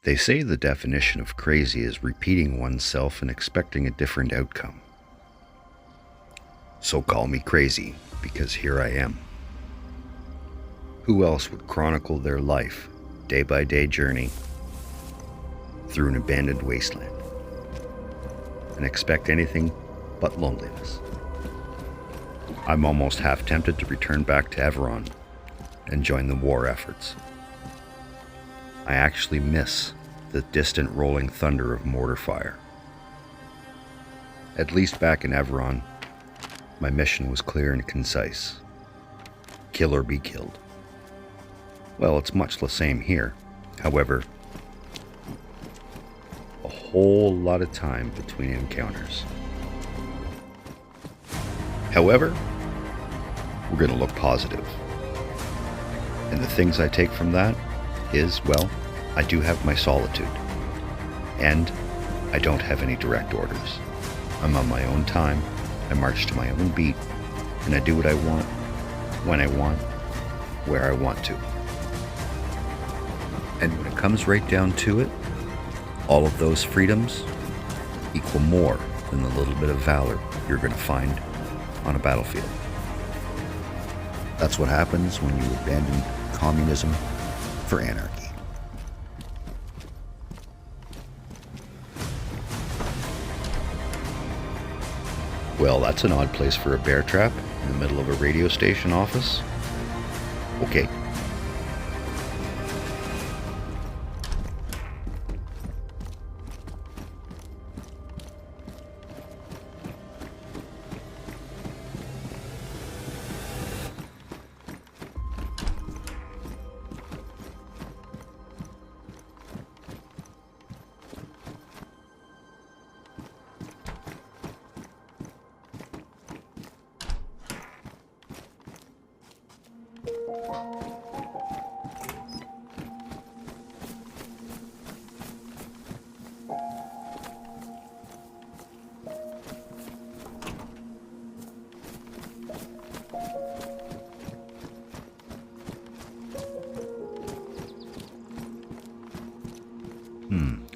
They say the definition of crazy is repeating oneself and expecting a different outcome. So call me crazy, because here I am. Who else would chronicle their life, day-by-day journey, through an abandoned wasteland, and expect anything but loneliness? I'm almost half tempted to return back to Everon and join the war efforts. I actually miss the distant rolling thunder of mortar fire. At least back in Everon, my mission was clear and concise. Kill or be killed. Well, it's much the same here. However, a whole lot of time between encounters. However, we're going to look positive. And the things I take from that is, well, I do have my solitude. And I don't have any direct orders. I'm on my own time, I march to my own beat, and I do what I want, when I want, where I want to. And when it comes right down to it, all of those freedoms equal more than the little bit of valor you're going to find on a battlefield. That's what happens when you abandon communism for anarchy. Well, that's an odd place for a bear trap in the middle of a radio station office. Okay.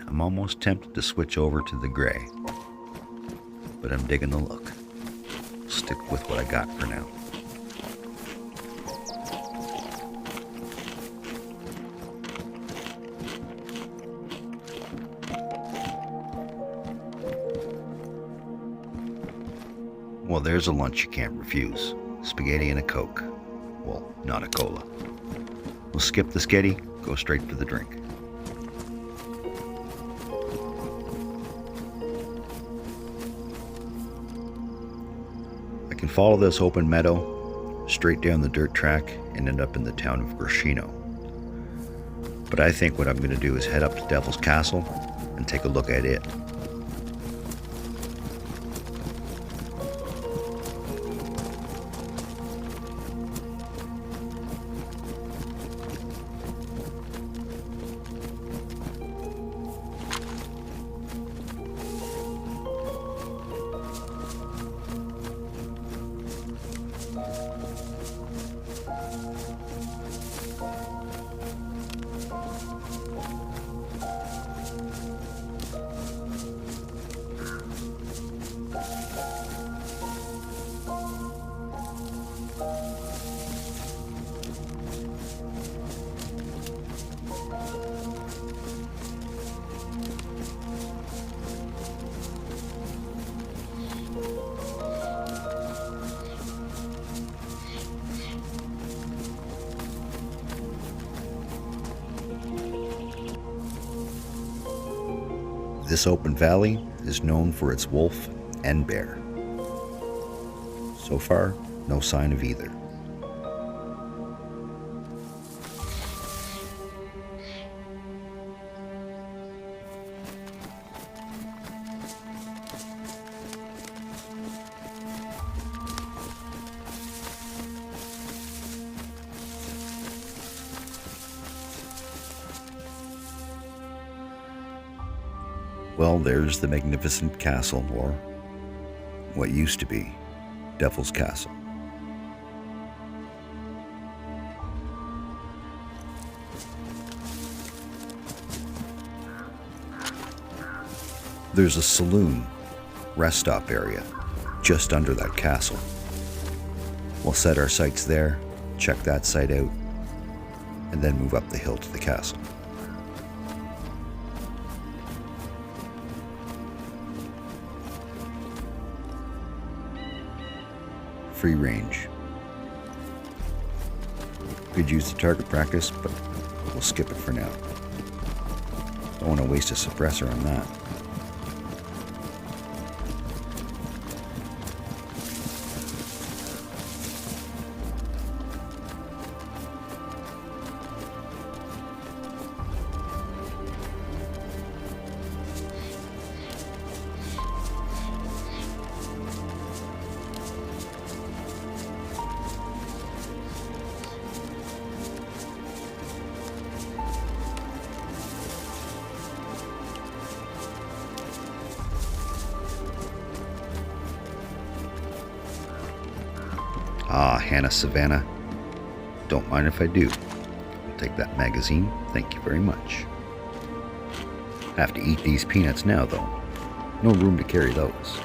I'm almost tempted to switch over to the gray, but I'm digging the look. Stick with what I got for now. Well, there's a lunch you can't refuse. Spaghetti and a Coke. Well, not a cola. We'll skip the sketty, go straight for the drink. I can follow this open meadow straight down the dirt track and end up in the town of Grishino. But I think what I'm going to do is head up to Devil's Castle and take a look at it. This open valley is known for its wolf and bear. So far, no sign of either. Well, there's the magnificent castle, or what used to be Devil's Castle. There's a saloon, rest stop area, just under that castle. We'll set our sights there, check that site out, and then move up the hill to the castle. Free range. Could use the target practice, but we'll skip it for now. Don't want to waste a suppressor on that. Ah, Hannah Savannah. Don't mind if I do. I'll take that magazine, thank you very much. Have to eat these peanuts now, though. No room to carry those.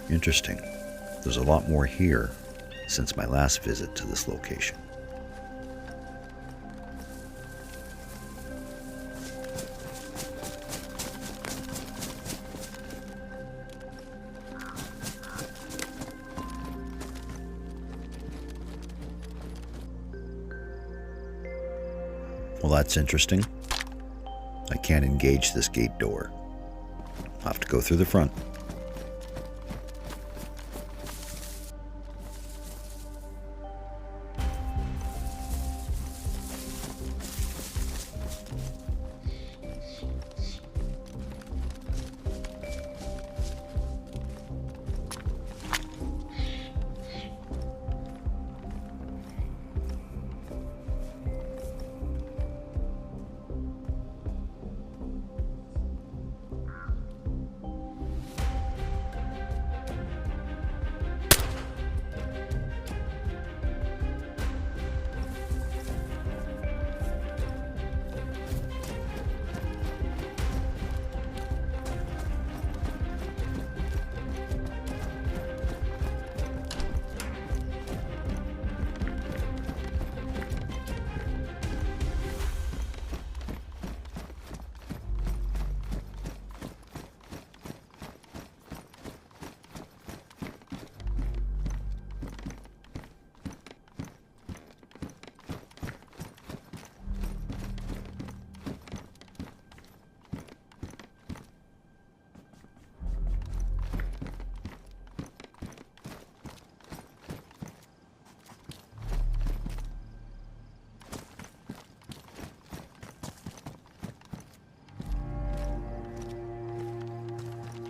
Interesting. There's a lot more here since my last visit to this location. Well, that's interesting. I can't engage this gate door. I'll have to go through the front.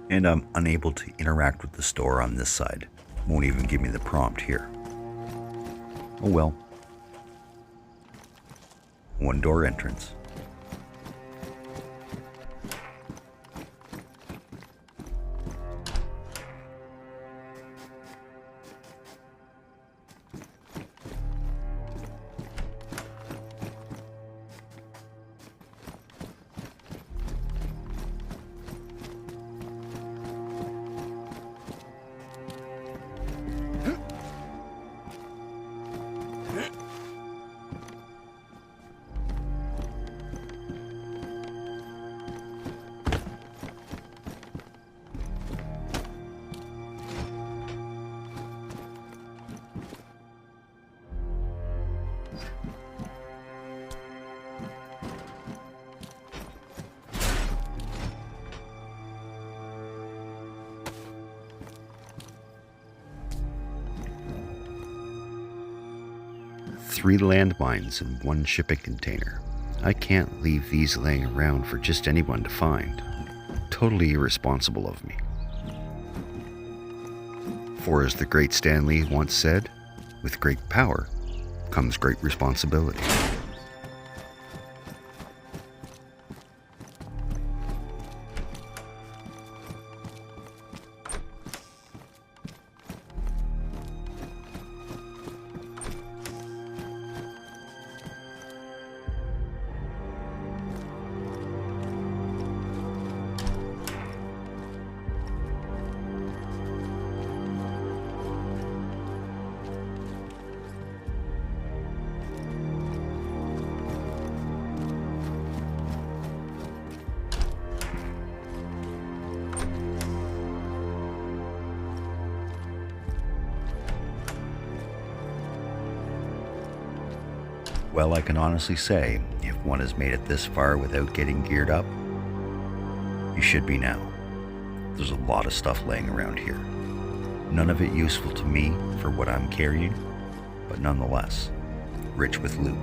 And I'm unable to interact with the store on this side. Won't even give me the prompt here. Oh well. One door entrance. 3 landmines in 1 shipping container. I can't leave these laying around for just anyone to find. Totally irresponsible of me. For as the great Stan Lee once said, with great power comes great responsibility. Well, I can honestly say, if one has made it this far without getting geared up, you should be now. There's a lot of stuff laying around here. None of it useful to me for what I'm carrying, but nonetheless, rich with loot.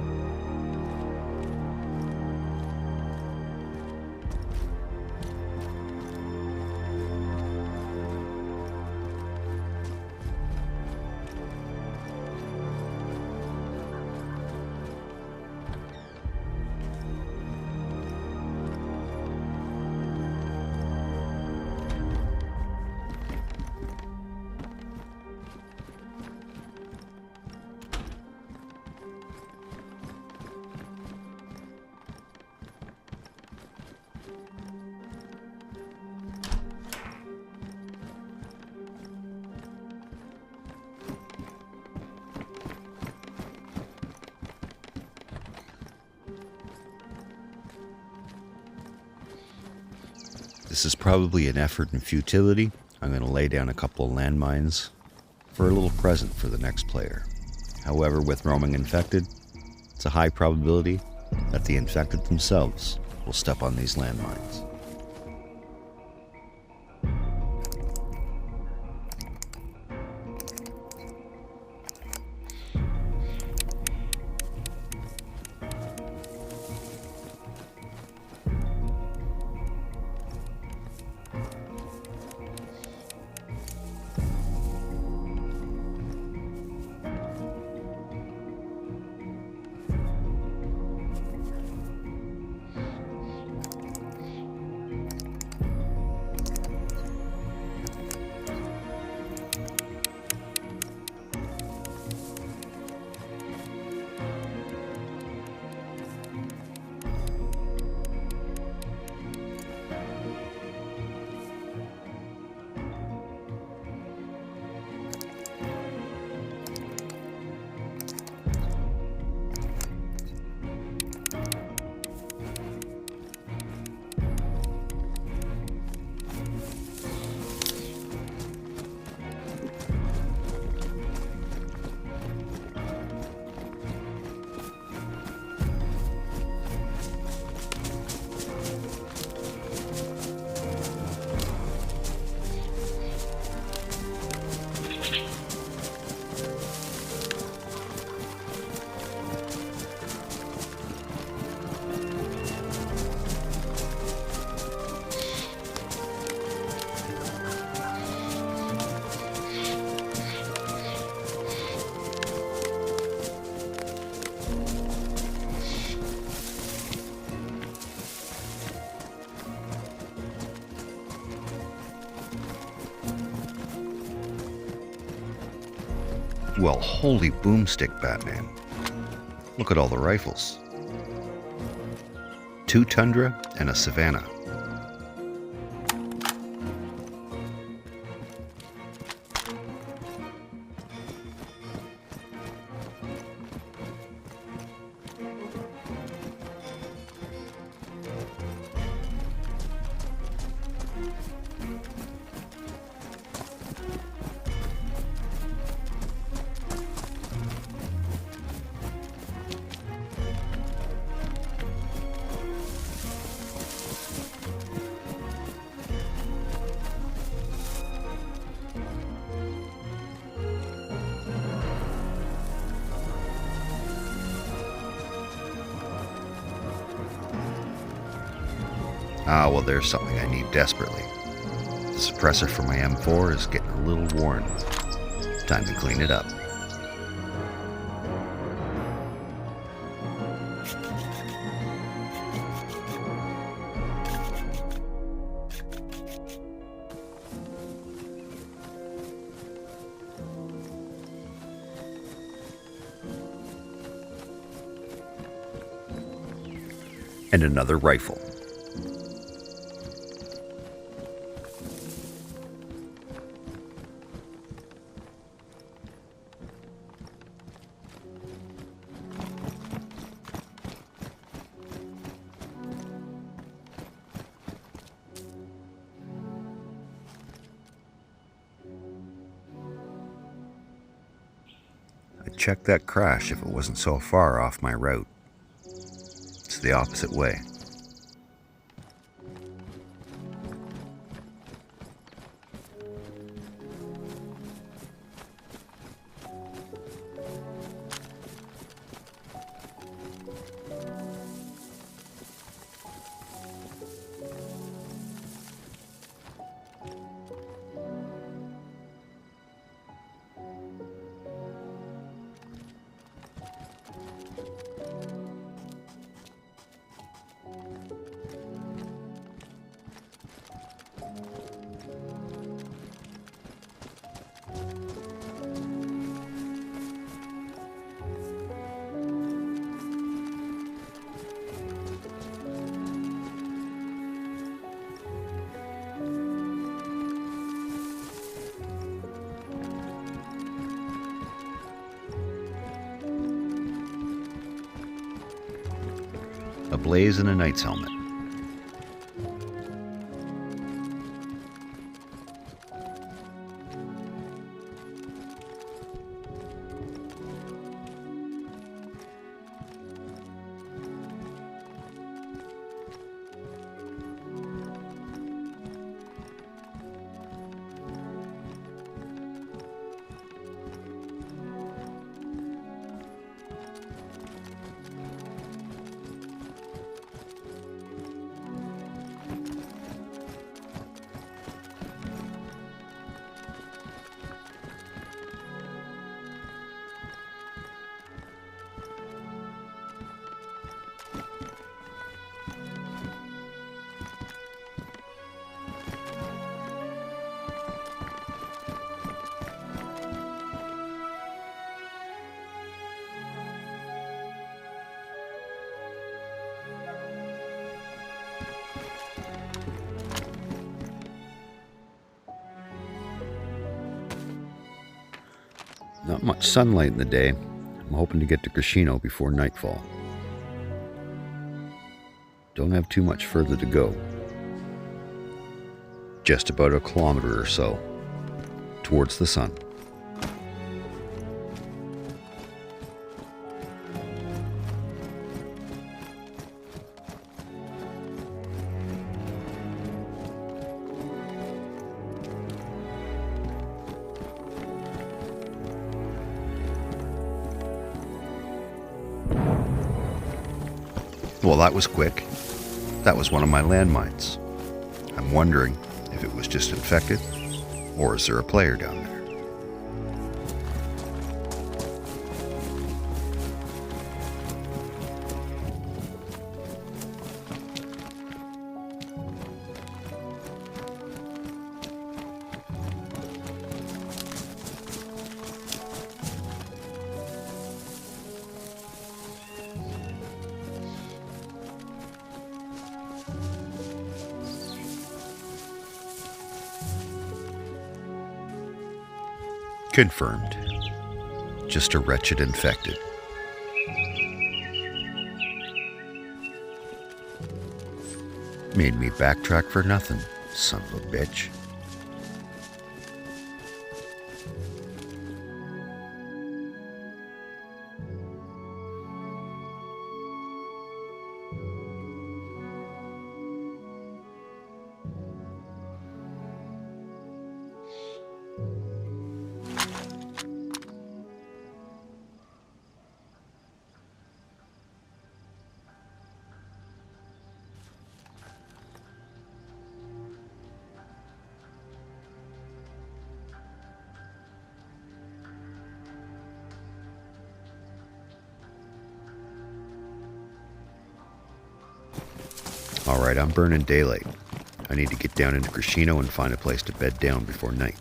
This is probably an effort in futility. I'm going to lay down a couple of landmines for a little present for the next player. However, with roaming infected, it's a high probability that the infected themselves will step on these landmines. Well, holy boomstick, Batman. Look at all the rifles. 2 Tundra and a Savannah. Ah, well, there's something I need desperately. The suppressor for my M4 is getting a little worn. Time to clean it up. And another rifle. I'd check that crash if it wasn't so far off my route. It's the opposite way. A blaze in a knight's helmet. Not much sunlight in the day. I'm hoping to get to Crescino before nightfall. Don't have too much further to go. Just about a kilometer or so towards the sun. Well, that was quick. That was one of my landmines. I'm wondering if it was just infected, or is there a player down there? Confirmed. Just a wretched infected. Made me backtrack for nothing, son of a bitch. Alright, I'm burning daylight. I need to get down into Grishino and find a place to bed down before night.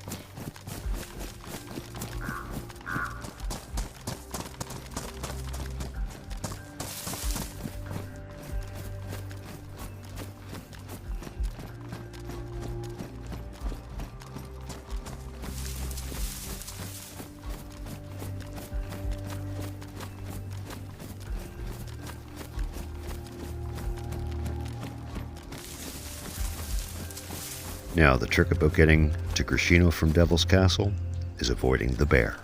Now, the trick about getting to Grishino from Devil's Castle is avoiding the bear.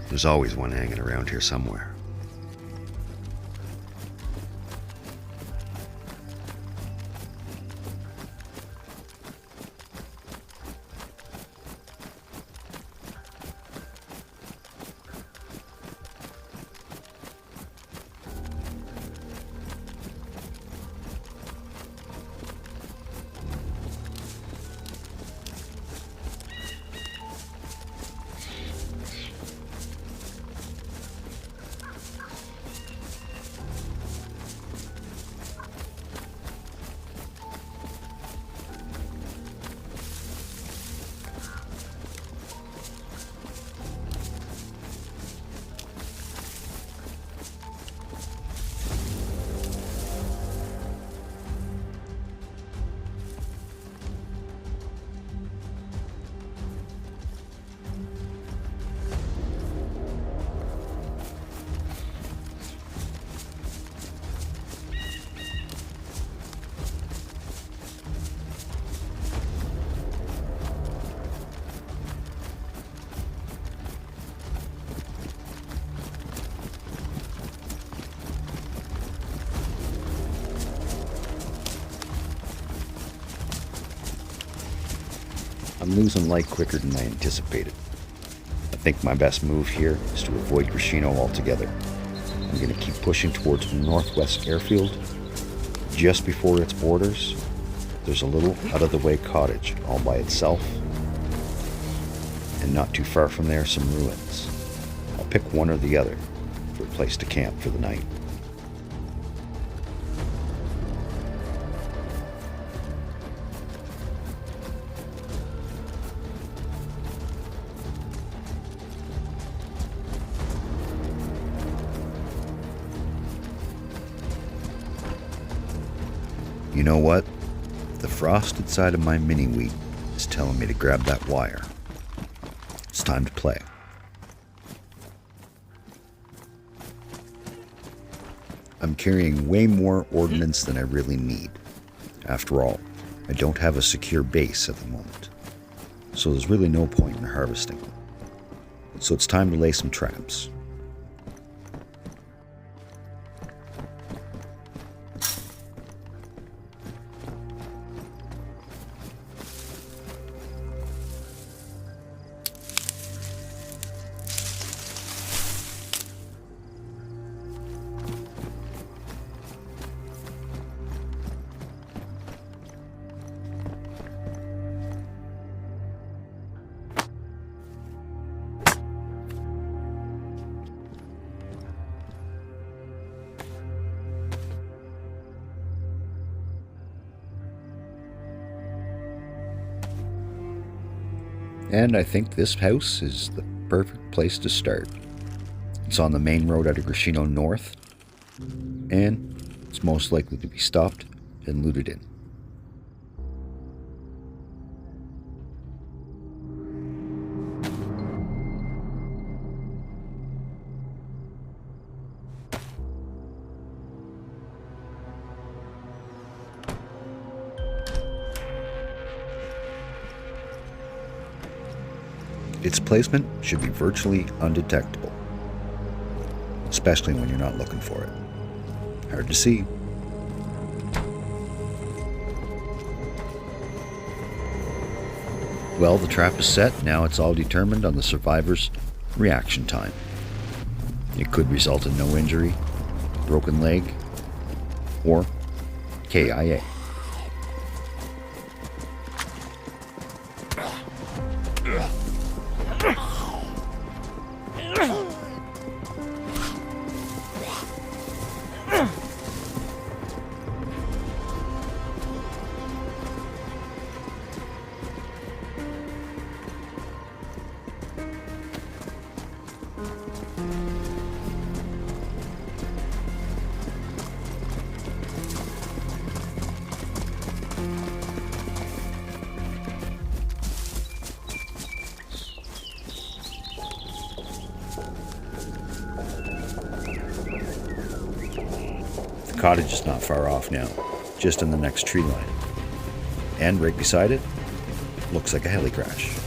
There's always one hanging around here somewhere. I'm losing light quicker than I anticipated. I think my best move here is to avoid Grishino altogether. I'm going to keep pushing towards the northwest airfield. Just before its borders, there's a little out-of-the-way cottage all by itself. And not too far from there, some ruins. I'll pick one or the other for a place to camp for the night. You know what? The frost inside of my mini-wheat is telling me to grab that wire. It's time to play. I'm carrying way more ordnance than I really need. After all, I don't have a secure base at the moment, so there's really no point in harvesting. So it's time to lay some traps. And I think this house is the perfect place to start. It's on the main road out of Grishino North, and it's most likely to be stopped and looted in. Its placement should be virtually undetectable, especially when you're not looking for it. Hard to see. Well, the trap is set. Now it's all determined on the survivor's reaction time. It could result in no injury, broken leg, or KIA. cottage is not far off now, just in the next tree line. And right beside it, looks like a heli crash.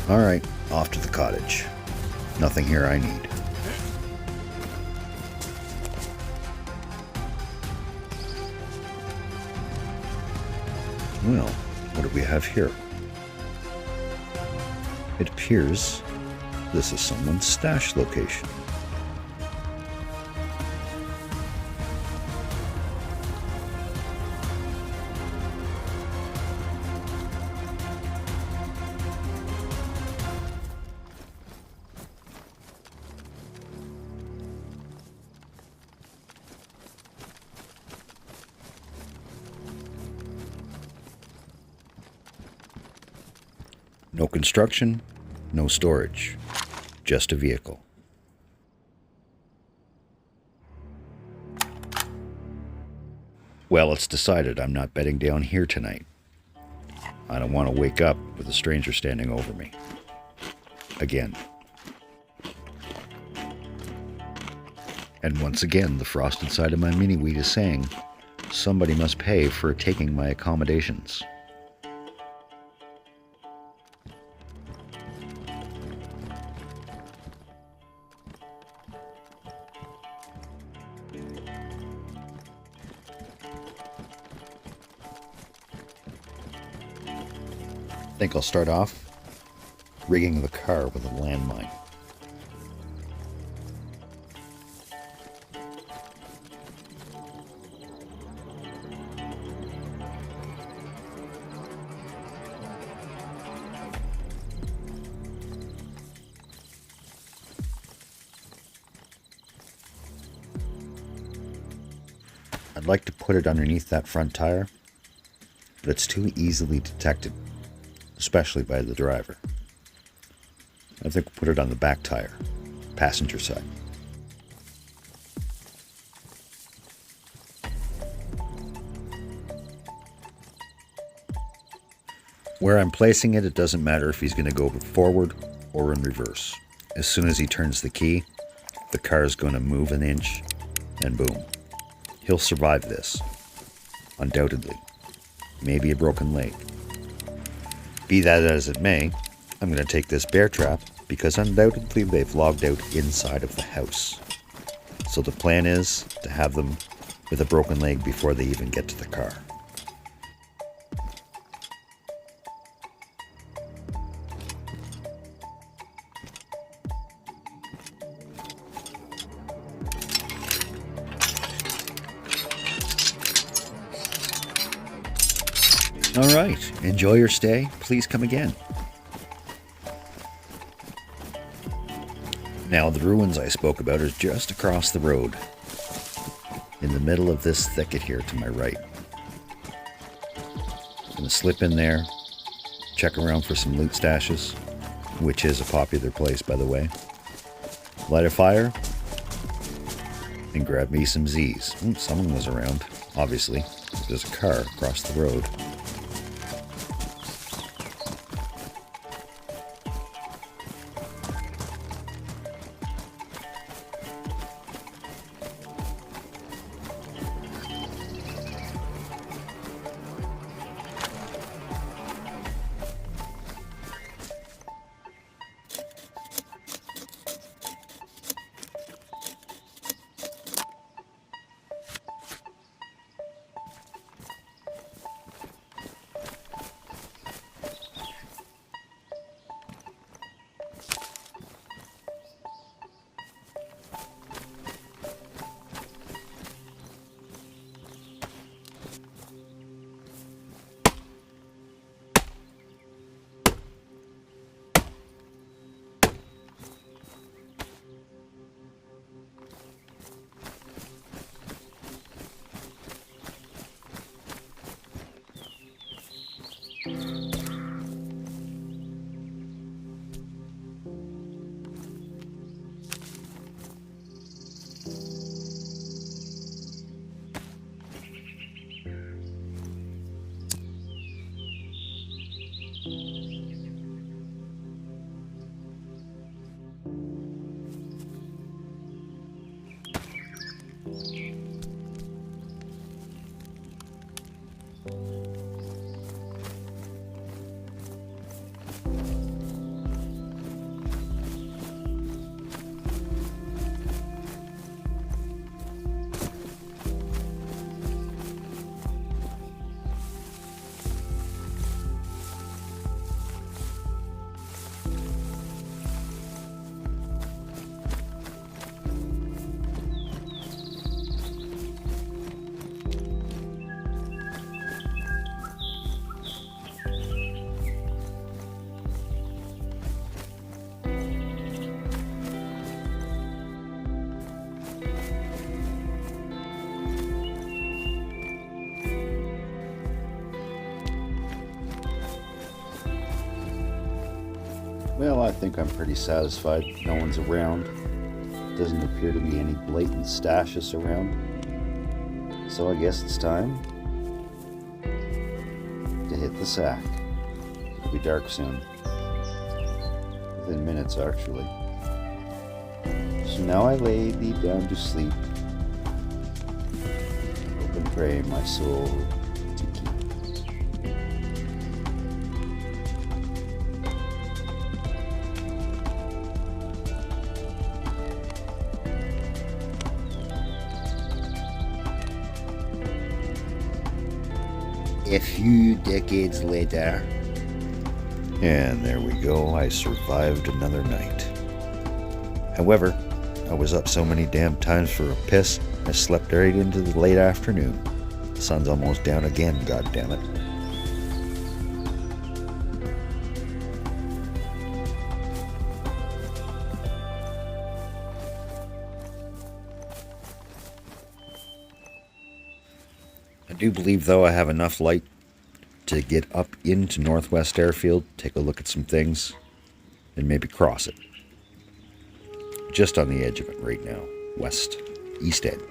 Alright, off to the cottage. Nothing here I need. Well, what do we have here? It appears this is someone's stash location. No construction, no storage, just a vehicle. Well, it's decided I'm not bedding down here tonight. I don't want to wake up with a stranger standing over me. Again. And once again, the frost inside of my mini-wheat is saying, somebody must pay for taking my accommodations. I think I'll start off rigging the car with a landmine. I'd like to put it underneath that front tire, but it's too easily detected, especially by the driver. I think we'll put it on the back tire, passenger side. Where I'm placing it, it doesn't matter if he's going to go forward or in reverse. As soon as he turns the key, The car's going to move an inch, and boom. He'll survive this. Undoubtedly. Maybe a broken leg. Be that as it may, I'm going to take this bear trap because undoubtedly they've logged out inside of the house. So the plan is to have them with a broken leg before they even get to the car. All right, enjoy your stay. Please come again. Now, the ruins I spoke about are just across the road, in the middle of this thicket here to my right. I'm gonna slip in there, check around for some loot stashes, which is a popular place, by the way. Light a fire, and grab me some Z's. Someone was around, obviously. There's a car across the road. Well, I think I'm pretty satisfied. No one's around. Doesn't appear to be any blatant stashes around. So I guess it's time to hit the sack. It'll be dark soon. Within minutes, actually. So now I lay thee down to sleep. Hope and pray my soul to keep. A few decades later, and there we go, I survived another night. However, I was up so many damn times for a piss, I slept right into the late afternoon. The sun's almost down again, goddammit. I do believe, though, I have enough light to get up into Northwest Airfield, take a look at some things, and maybe cross it. Just on the edge of it right now, east end.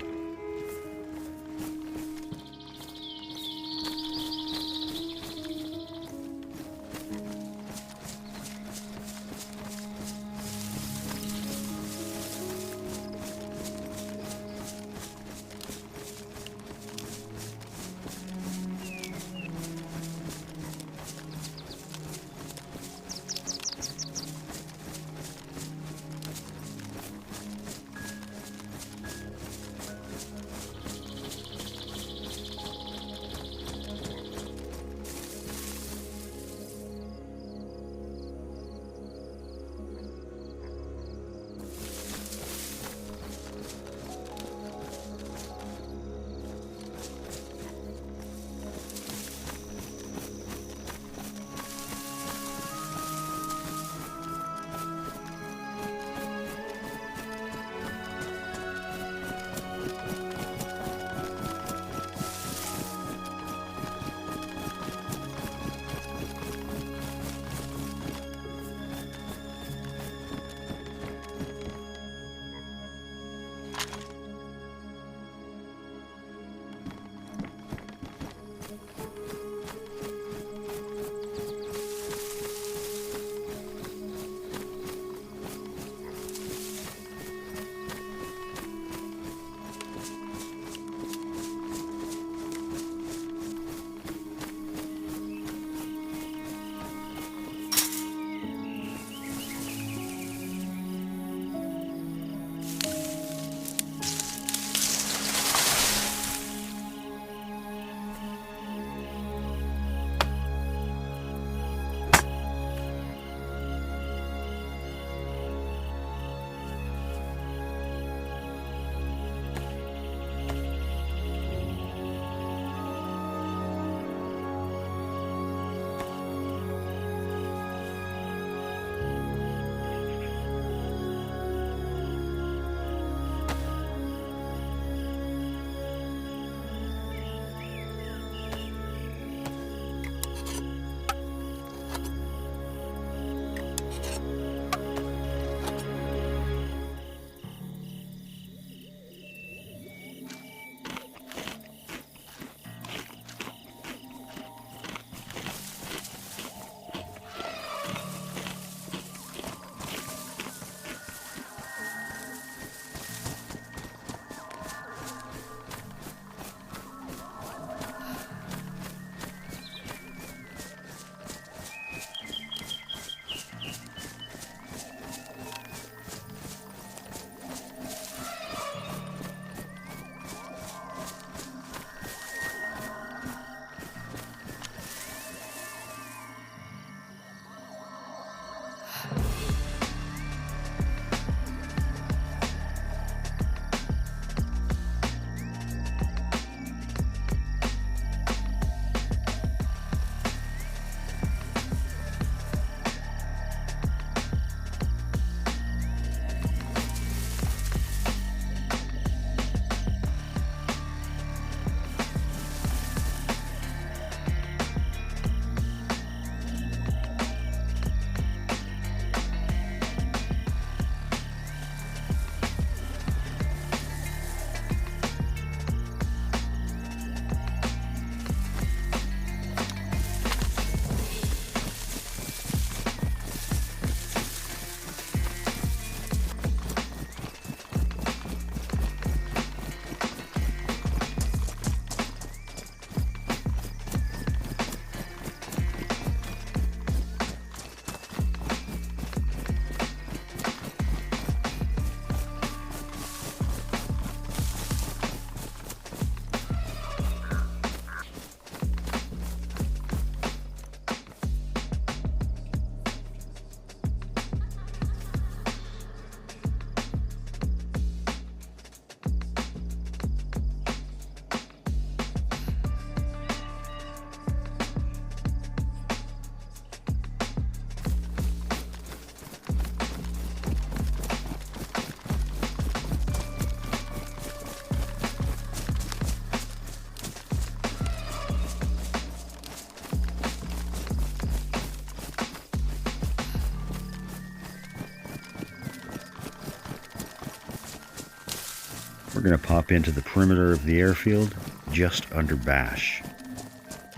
We're going to pop into the perimeter of the airfield just under Bash.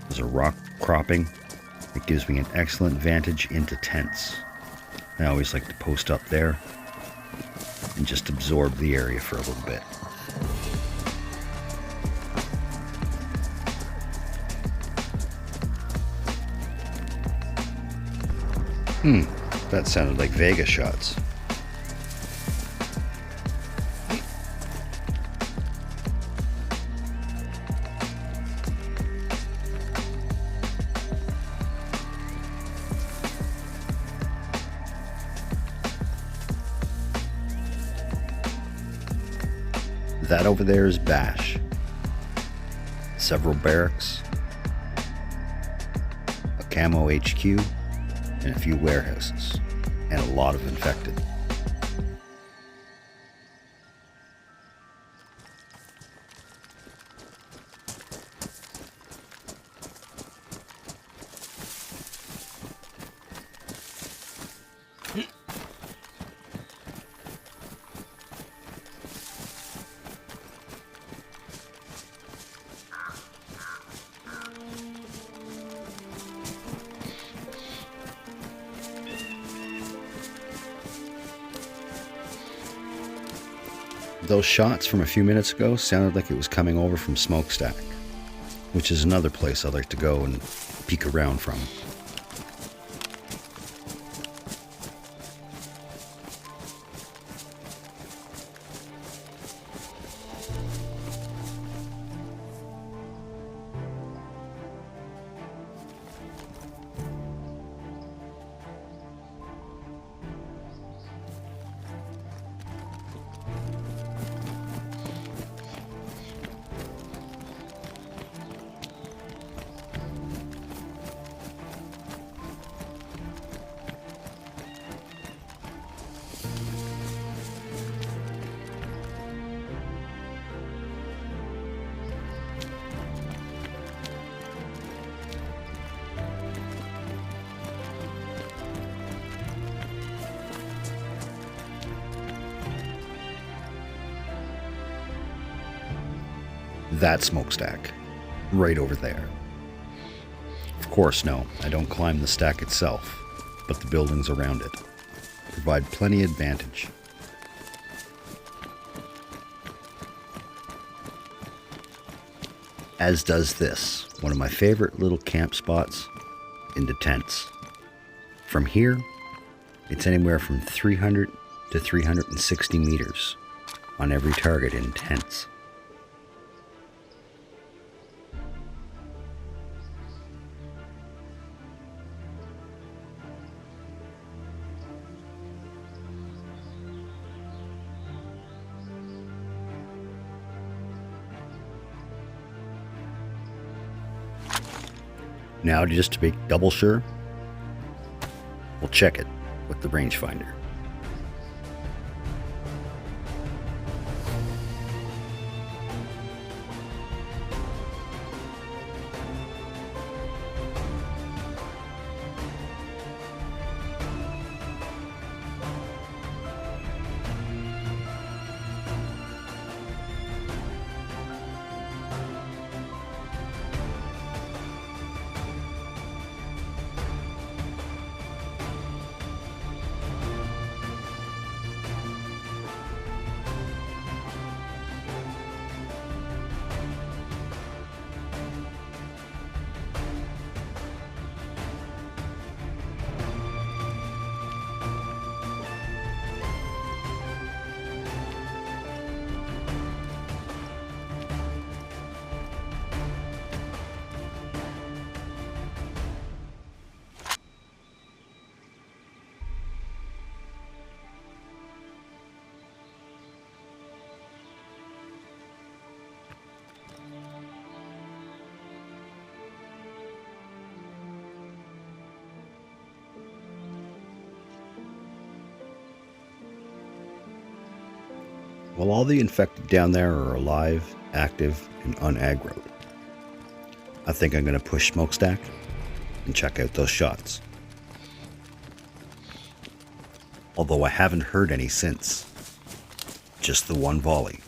There's a rock cropping that gives me an excellent vantage into tents. I always like to post up there and just absorb the area for a little bit. That sounded like Vega shots. That over there is Bash. Several barracks, a camo HQ, and a few warehouses, and a lot of infected. Those shots from a few minutes ago sounded like it was coming over from Smokestack, which is another place I like to go and peek around from. That smokestack, right over there. Of course, no, I don't climb the stack itself, but the buildings around it provide plenty advantage. As does this, one of my favorite little camp spots in the tents. From here, it's anywhere from 300 to 360 meters on every target in tents. Now, just to be double sure, we'll check it with the rangefinder. Well, all the infected down there are alive, active, and unaggroed. I think I'm going to push Smokestack and check out those shots. Although I haven't heard any since. Just the one volley.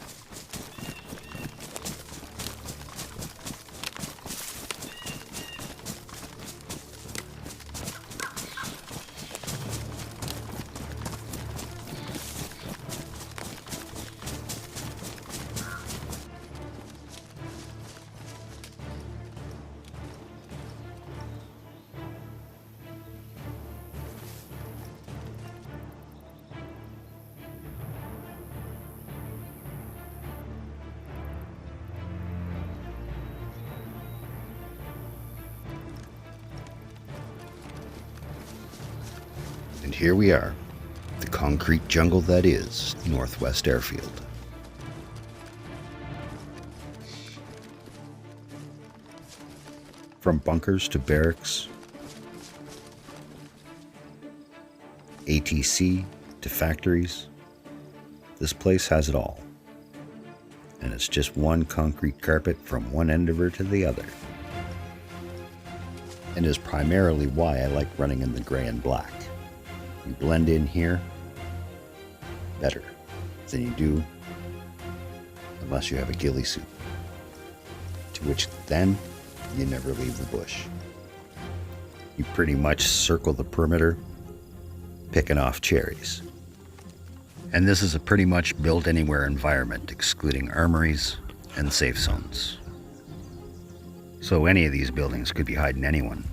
here we are, the concrete jungle that is Northwest Airfield. From bunkers to barracks, ATC to factories, this place has it all. And it's just one concrete carpet from one end of her to the other. And is primarily why I like running in the gray and black. You blend in here better than you do unless you have a ghillie suit. To which then you never leave the bush. You pretty much circle the perimeter, picking off cherries. And this is a pretty much build anywhere environment, excluding armories and safe zones. So any of these buildings could be hiding anyone.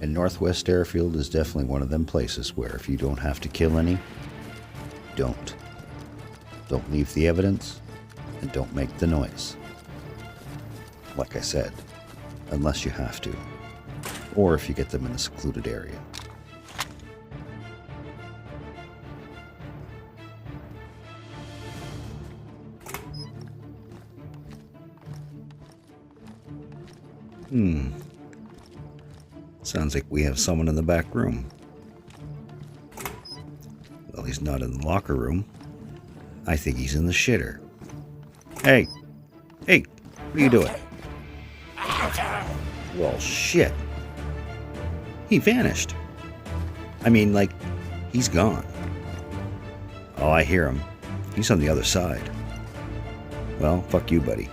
And Northwest Airfield is definitely one of them places where if you don't have to kill any, don't. Don't leave the evidence, and don't make the noise. Like I said, unless you have to, or if you get them in a secluded area. Sounds like we have someone in the back room. Well, he's not in the locker room. I think he's in the shitter. Hey! Hey! What are you doing? Well, shit. He vanished. I mean, like, he's gone. Oh, I hear him. He's on the other side. Well, fuck you, buddy.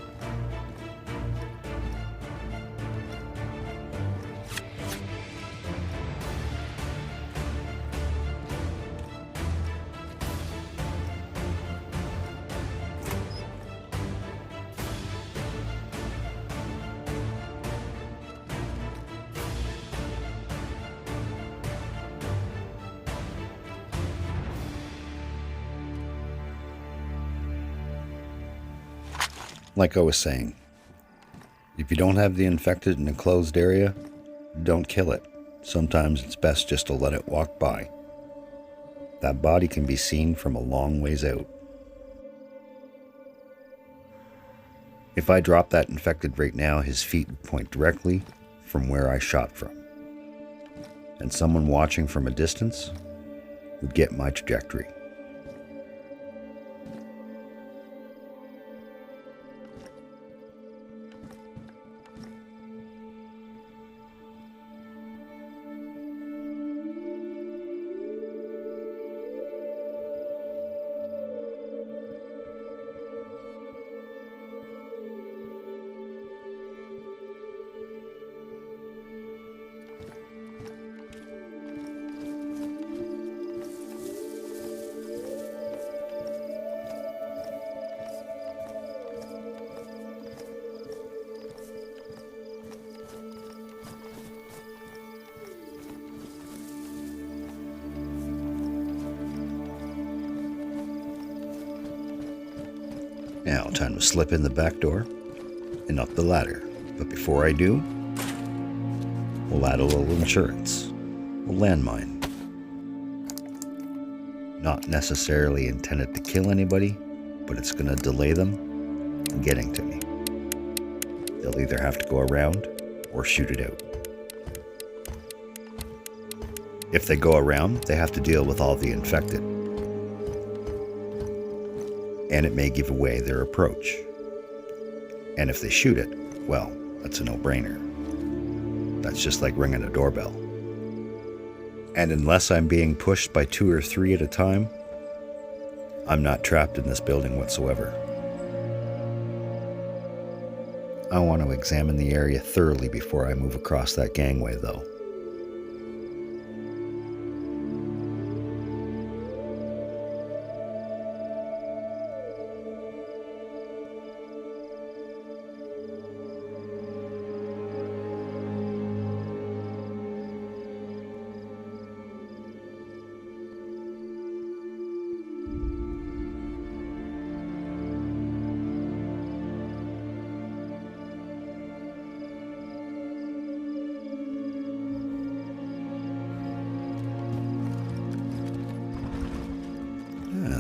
Like I was saying, if you don't have the infected in a closed area, don't kill it. Sometimes it's best just to let it walk by. That body can be seen from a long ways out. If I drop that infected right now, his feet would point directly from where I shot from. And someone watching from a distance would get my trajectory. Now, time to slip in the back door and up the ladder. But before I do, we'll add a little insurance. A landmine. Not necessarily intended to kill anybody, but it's going to delay them in getting to me. They'll either have to go around or shoot it out. If they go around, they have to deal with all the infected. And it may give away their approach. And if they shoot it, well, that's a no-brainer. That's just like ringing a doorbell. And unless I'm being pushed by 2 or 3 at a time, I'm not trapped in this building whatsoever. I want to examine the area thoroughly before I move across that gangway, though.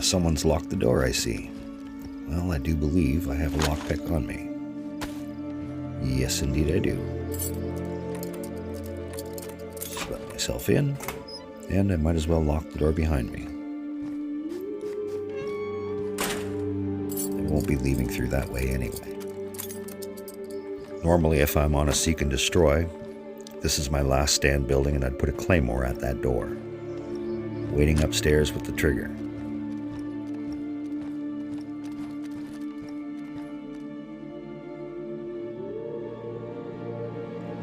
Someone's locked the door, I see. Well, I do believe I have a lockpick on me. Yes, indeed I do. Just let myself in, and I might as well lock the door behind me. I won't be leaving through that way anyway. Normally, if I'm on a seek and destroy, this is my last stand building and I'd put a claymore at that door, waiting upstairs with the trigger.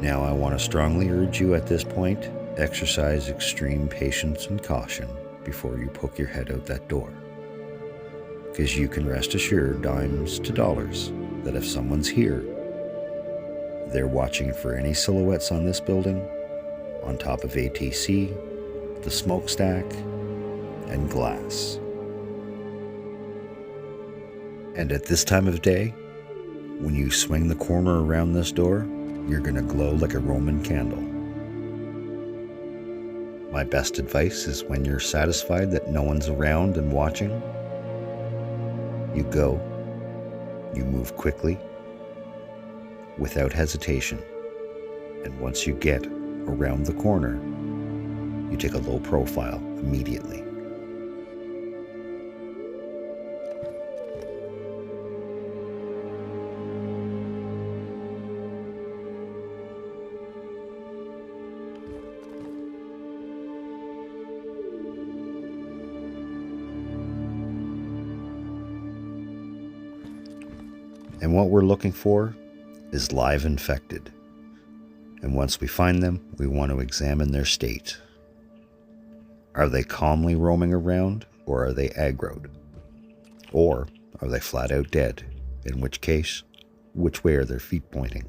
Now I want to strongly urge you at this point, exercise extreme patience and caution before you poke your head out that door. Because you can rest assured, dimes to dollars, that if someone's here, they're watching for any silhouettes on this building, on top of ATC, the smokestack, and glass. And at this time of day, when you swing the corner around this door, you're going to glow like a Roman candle. My best advice is when you're satisfied that no one's around and watching, you go, you move quickly, without hesitation, and once you get around the corner, you take a low profile immediately. And what we're looking for is live infected. And once we find them, we want to examine their state. Are they calmly roaming around, or are they aggroed? Or are they flat out dead? In which case, which way are their feet pointing?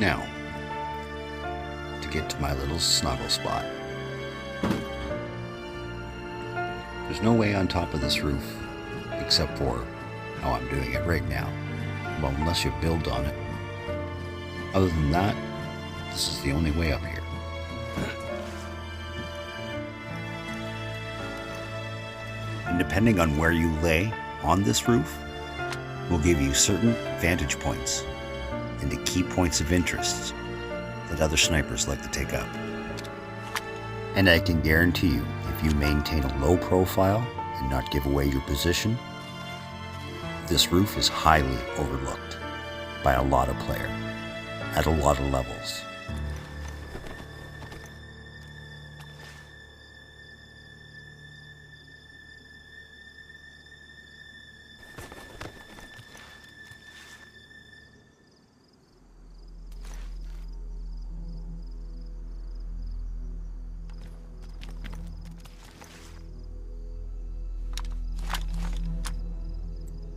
Now, to get to my little snuggle spot. There's no way on top of this roof, except for how I'm doing it right now. Well, unless you build on it. Other than that, this is the only way up here. And depending on where you lay on this roof, will give you certain vantage points into key points of interest that other snipers like to take up. And I can guarantee you, if you maintain a low profile and not give away your position, this roof is highly overlooked by a lot of players at a lot of levels.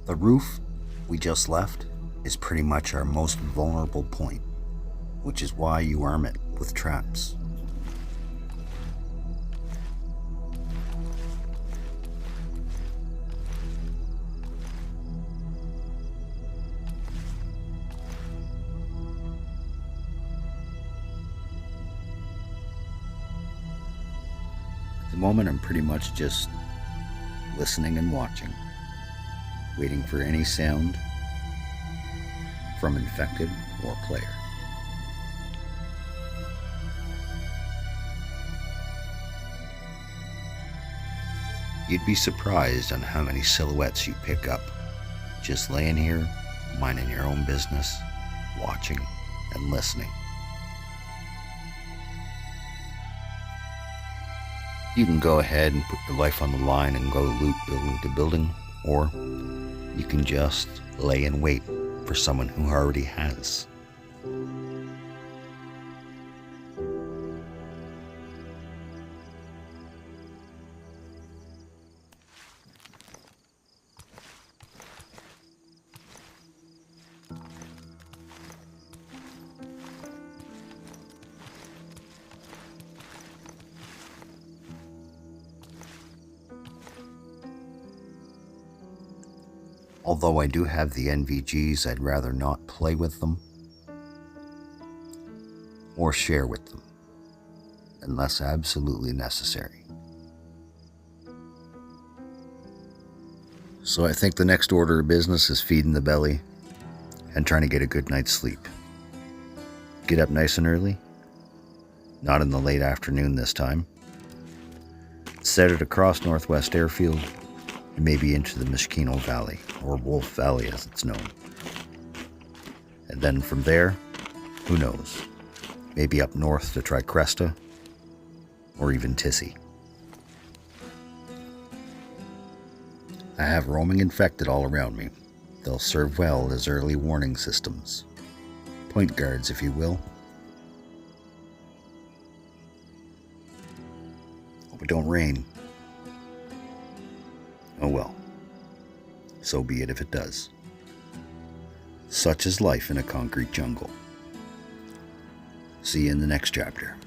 The roof we just left is pretty much our most vulnerable point, which is why you arm it with traps. At the moment, I'm pretty much just listening and watching, waiting for any sound from infected or player. You'd be surprised on how many silhouettes you pick up just laying here, minding your own business, watching and listening. You can go ahead and put your life on the line and go loot building to building, or you can just lay and wait for someone who already has. Although I do have the NVGs, I'd rather not play with them or share with them unless absolutely necessary. So I think the next order of business is feeding the belly and trying to get a good night's sleep. Get up nice and early, not in the late afternoon this time. Set it across Northwest Airfield and maybe into the Mishkino Valley, or Wolf Valley as it's known. And then from there, who knows, maybe up north to try Cresta, or even Tissy. I have roaming infected all around me. They'll serve well as early warning systems. Point guards, if you will. Hope it don't rain. Oh well, so be it if it does. Such is life in a concrete jungle. See you in the next chapter.